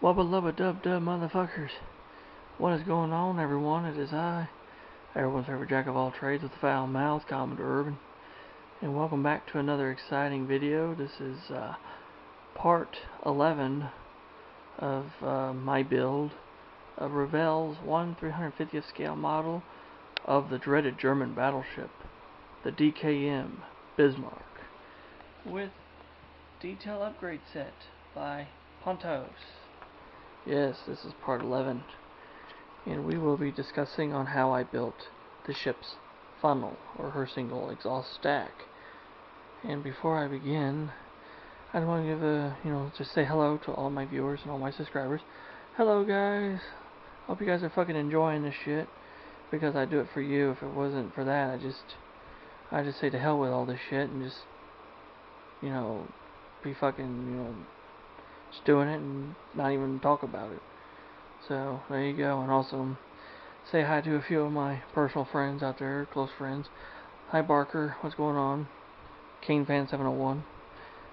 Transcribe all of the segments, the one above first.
Wubba lubba dub dub motherfuckers. What is going on, everyone? It is I, everyone's favorite jack of all trades with the foul mouth, Commodore Urban. And welcome back to another exciting video. This is part 11 of my build of Revell's 1/350th scale model of the dreaded German battleship, the DKM Bismarck, with detail upgrade set by Pontos. Yes, this is part 11, and we will be discussing on how I built the ship's funnel, or her single exhaust stack. And before I begin, I want to give just say hello to all my viewers and all my subscribers. Hello guys, hope you guys are fucking enjoying this shit, because I do it for you. If it wasn't for that, I just say to hell with all this shit and just, be fucking, just doing it and not even talk about it. So there you go. And also say hi to a few of my personal friends out there, close friends. Hi Barker, what's going on? Kane Fan 701.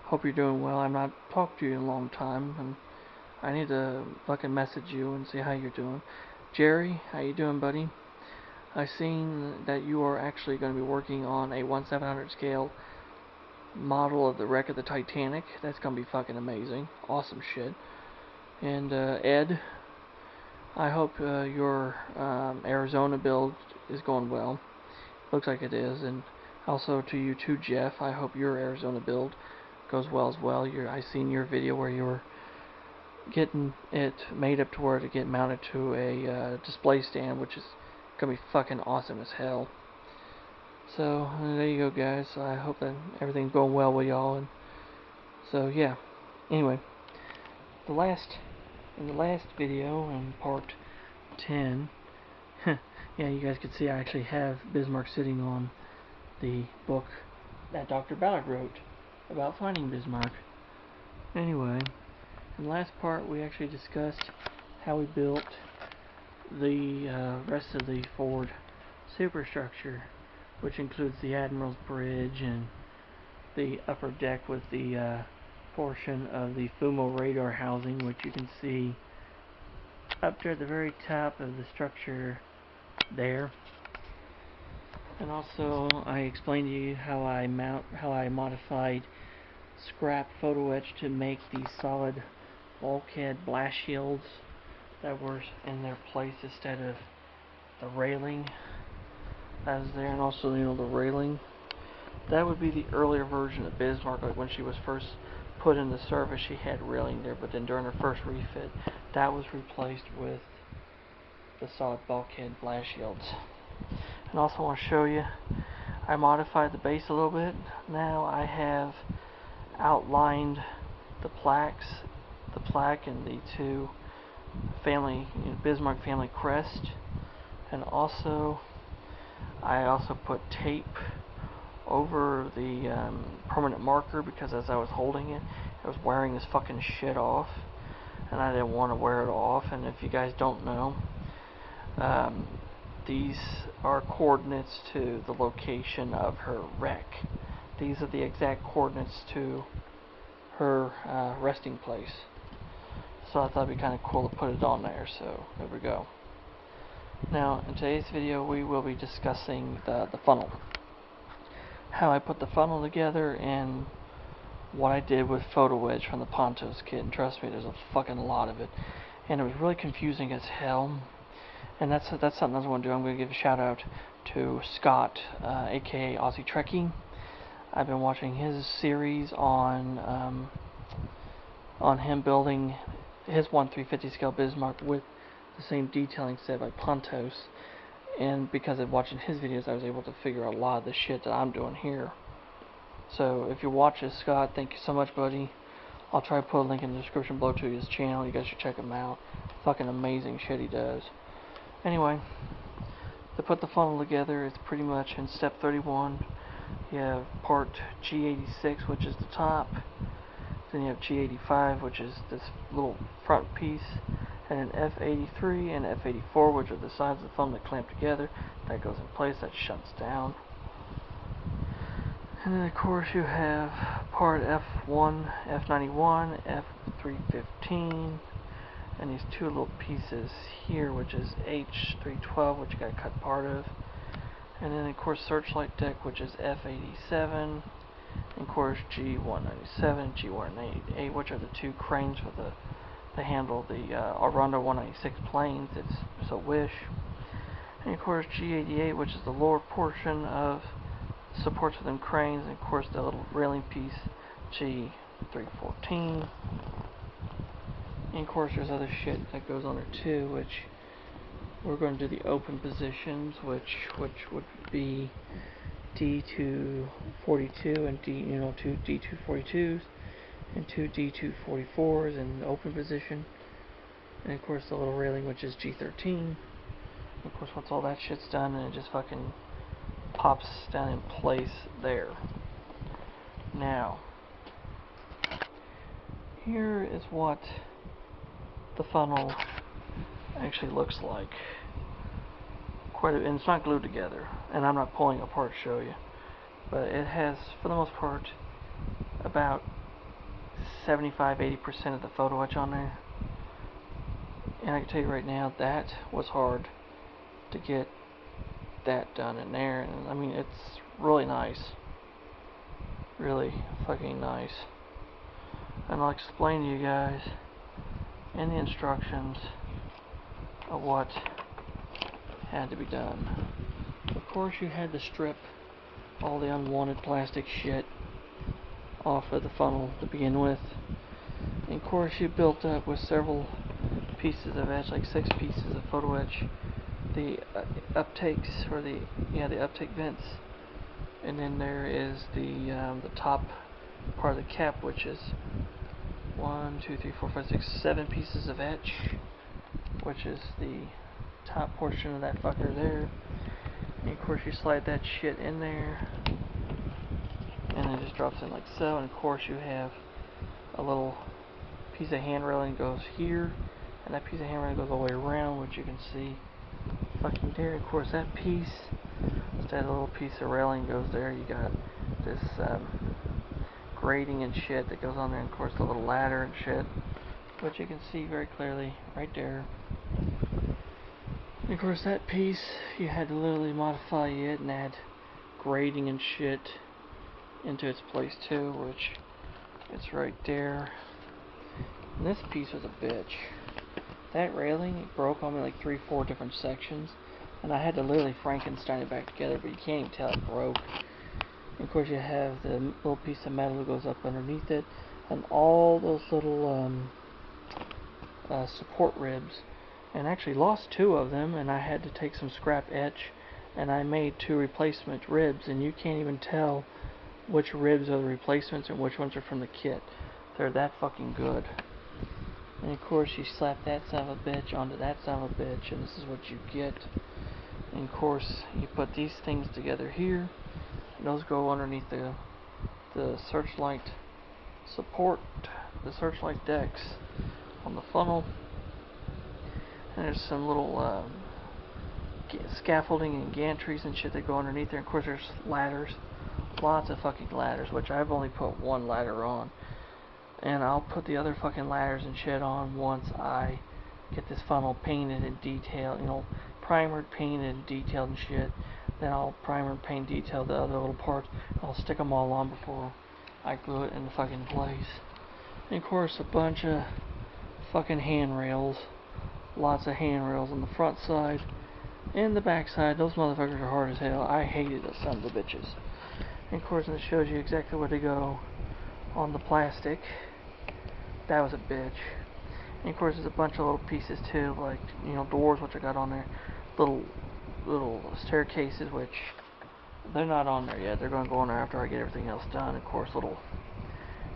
Hope you're doing well. I've not talked to you in a long time, and I need to fucking message you and see how you're doing. Jerry, how you doing, buddy? I seen that you are actually going to be working on a 1/700 scale model of the wreck of the Titanic. That's going to be fucking amazing. Awesome shit. And Ed, I hope your Arizona build is going well. Looks like it is. And also to you too, Jeff, I hope your Arizona build goes well as well. I seen your video where you were getting it made up to where to get mounted to a display stand, which is going to be fucking awesome as hell. So there you go, guys. I hope that everything's going well with y'all. And so yeah. Anyway, in the last video, in part 10, yeah, you guys could see I actually have Bismarck sitting on the book that Dr. Ballard wrote about finding Bismarck. Anyway, in the last part we actually discussed how we built the rest of the forward superstructure, which includes the Admiral's Bridge and the upper deck with the portion of the Fumo radar housing, which you can see up there at the very top of the structure there. And also I explained to you how I modified scrap photo etch to make these solid bulkhead blast shields that were in their place instead of the railing that is there. And also, the railing, that would be the earlier version of Bismarck. Like when she was first put in the service, she had railing there, but then during her first refit, that was replaced with the solid bulkhead blast shields. And also I want to show you, I modified the base a little bit. Now I have outlined the plaque and the two family, Bismarck family crest, and also I also put tape over the permanent marker, because as I was holding it, I was wearing this fucking shit off, and I didn't want to wear it off. And if you guys don't know, these are coordinates to the location of her wreck. These are the exact coordinates to her resting place. So I thought it'd be kind of cool to put it on there. So there we go. Now, in today's video, we will be discussing the funnel. How I put the funnel together, and what I did with photo edge from the Pontos kit. And trust me, there's a fucking lot of it. And it was really confusing as hell. And that's something I want to do. I'm going to give a shout out to Scott, aka Aussie Trekkie. I've been watching his series on him building his 1/350 scale Bismarck with the same detailing set by Pontos, and because of watching his videos, I was able to figure out a lot of the shit that I'm doing here. So if you watch this, Scott, thank you so much, buddy. I'll try to put a link in the description below to his channel. You guys should check him out. Fucking amazing shit he does. Anyway, to put the funnel together, it's pretty much in step 31. You have part G86, which is the top. Then you have G85, which is this little front piece, and then F83 and F84, which are the sides of the funnel that clamp together. That goes in place, that shuts down. And then of course you have part F1, F91, F315, and these two little pieces here, which is H312, which you got to cut part of, and then of course searchlight deck, which is F87, and of course G197, G188, which are the two cranes for to handle the Aranda 196 planes. It's a Wish. And of course G88, which is the lower portion of supports for them cranes, and of course the little railing piece G314. And of course there's other shit that goes on there too, which we're going to do the open positions, which would be D242 and two D242s and two D244s in open position, and of course the little railing, which is G13. Of course, once all that shit's done, and it just fucking pops down in place there. Now, here is what the funnel actually looks like. And it's not glued together, and I'm not pulling it apart to show you, but it has, for the most part, about 75-80% of the photo etch on there. And I can tell you right now, that was hard to get that done in there. And I mean, it's really nice, really fucking nice. And I'll explain to you guys in the instructions of what had to be done. Of course, you had to strip all the unwanted plastic shit off of the funnel to begin with. And of course, you built up with several pieces of etch, like 6 pieces of photo etch, the uptakes, or the uptake vents, and then there is the top part of the cap, which is 1, 2, 3, 4, 5, 6, 7 pieces of etch, which is the top portion of that fucker there. And of course you slide that shit in there, and it just drops in like so. And of course you have a little piece of hand railing goes here, and that piece of hand railing goes all the way around, which you can see fucking there. Of course that piece, instead of a little piece of railing goes there, you got this grating and shit that goes on there, and of course the little ladder and shit, which you can see very clearly right there. And of course that piece, you had to literally modify it and add grating and shit into its place too, which it's right there. And this piece was a bitch. That railing, it broke on me like 3-4 different sections, and I had to literally Frankenstein it back together, but you can't even tell it broke. And of course you have the little piece of metal that goes up underneath it, and all those little support ribs, and actually lost 2 of them, and I had to take some scrap etch, and I made 2 replacement ribs, and you can't even tell which ribs are the replacements and which ones are from the kit. They're that fucking good. And of course you slap that son of a bitch onto that son of a bitch, and this is what you get. And of course you put these things together here, and those go underneath the searchlight support, the searchlight decks on the funnel. And there's some little scaffolding and gantries and shit that go underneath there. And of course there's ladders, lots of fucking ladders, which I've only put 1 ladder on. And I'll put the other fucking ladders and shit on once I get this funnel painted and detailed, primered, painted, and detailed and shit. Then I'll primer and paint detail the other little parts. I'll stick them all on before I glue it into fucking place. And of course a bunch of fucking handrails. Lots of handrails on the front side and the back side. Those motherfuckers are hard as hell. I hated those sons of bitches. And of course it shows you exactly where to go on the plastic. That was a bitch. And of course there's a bunch of little pieces too, like doors, which I got on there, little staircases, which they're not on there yet. They're going to go on there after I get everything else done. Of course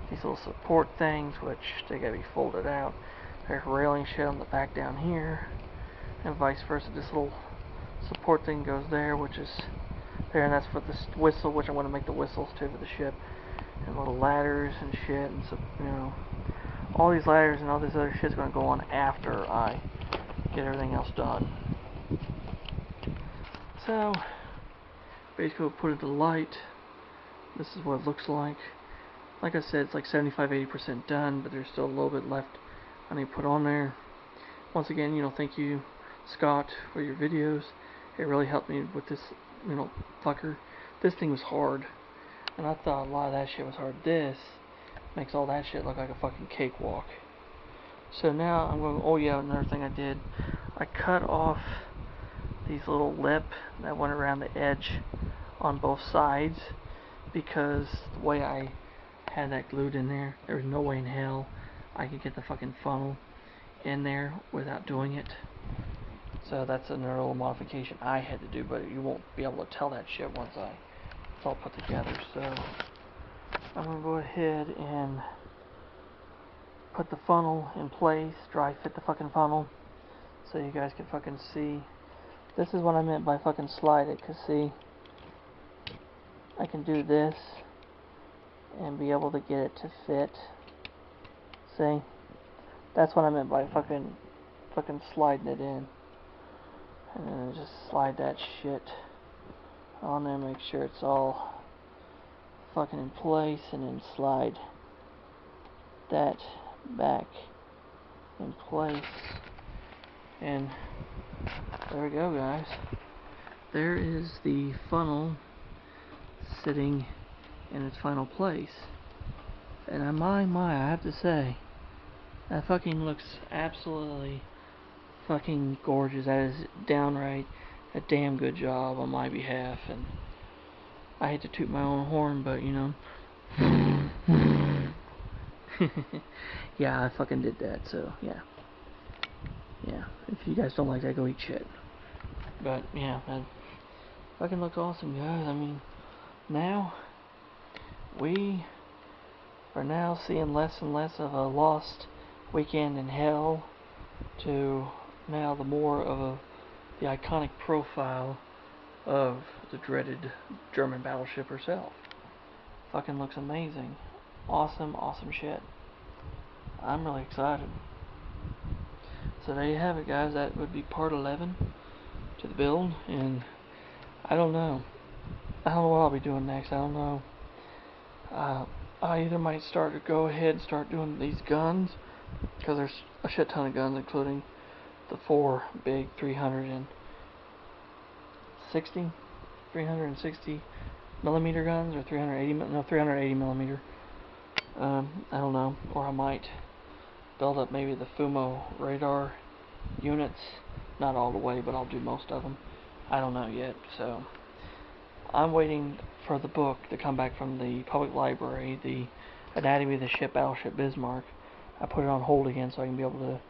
these little support things, which they gotta be folded out. There's railing shit on the back down here, and vice versa. This little support thing goes there, which is there, and that's for the whistle, which I want to make the whistles too for the ship. And little ladders and shit, and so all these ladders and all this other shit's gonna go on after I get everything else done. So basically we'll put it to light. This is what it looks like. Like I said, it's like 75-80% done, but there's still a little bit left I need to put on there. once again, thank you, Scott, for your videos. It really helped me with this, fucker. This thing was hard, and I thought a lot of that shit was hard. This makes all that shit look like a fucking cakewalk. So now I'm going, oh yeah, another thing I did, I cut off these little lip that went around the edge on both sides, because the way I had that glued in there, there was no way in hell I could get the fucking funnel in there without doing it. So that's another little modification I had to do, but you won't be able to tell that shit once it's all put together. So I'm going to go ahead and put the funnel in place, dry fit the fucking funnel, so you guys can fucking see. This is what I meant by fucking slide it, cause see, I can do this and be able to get it to fit. See? That's what I meant by fucking sliding it in. And then just slide that shit on there, make sure it's all fucking in place, and then slide that back in place. And there we go, guys. There is the funnel sitting in its final place. And my, I have to say, that fucking looks absolutely fucking gorgeous. That is downright a damn good job on my behalf. And I hate to toot my own horn, but yeah, I fucking did that, so yeah. Yeah, if you guys don't like that, go eat shit. But yeah, that fucking looks awesome, guys. I mean, now we are now seeing less and less of a lost weekend in hell to now the more of the iconic profile of the dreaded German battleship herself. Fucking looks amazing. Awesome, awesome shit. I'm really excited. So there you have it, guys. That would be part 11 to the build, and I don't know what I'll be doing next. I don't know. I either might go ahead and start doing these guns, because there's a shit ton of guns, including the 4 big 360 millimeter guns, or 380 millimeter. I don't know. Or I might build up maybe the Fumo radar units. Not all the way, but I'll do most of them. I don't know yet. So I'm waiting for the book to come back from the public library, the Anatomy of the Ship, Battleship Bismarck. I put it on hold again so I can be able to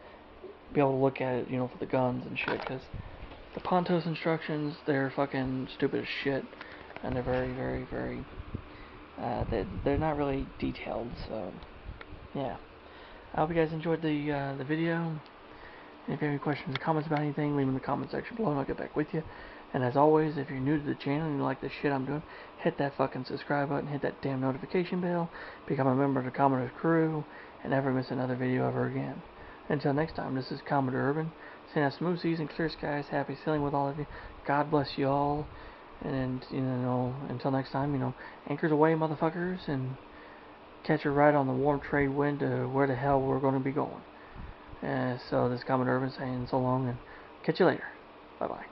look at it, for the guns and shit, because the Pontos instructions, they're fucking stupid as shit, and they're very, very, very, they're not really detailed. So yeah, I hope you guys enjoyed the video. And if you have any questions or comments about anything, leave them in the comment section below and I'll get back with you. And as always, if you're new to the channel and you like the shit I'm doing, hit that fucking subscribe button, hit that damn notification bell, become a member of the Commodore's crew, and never miss another video ever again. Until next time, this is Commodore Urban, saying out smooth seas and clear skies, happy sailing with all of you. God bless you all. And, until next time, anchors away, motherfuckers, and catch a ride on the warm trade wind to where the hell we're going to be going. So this is Commodore Urban saying so long, and catch you later. Bye-bye.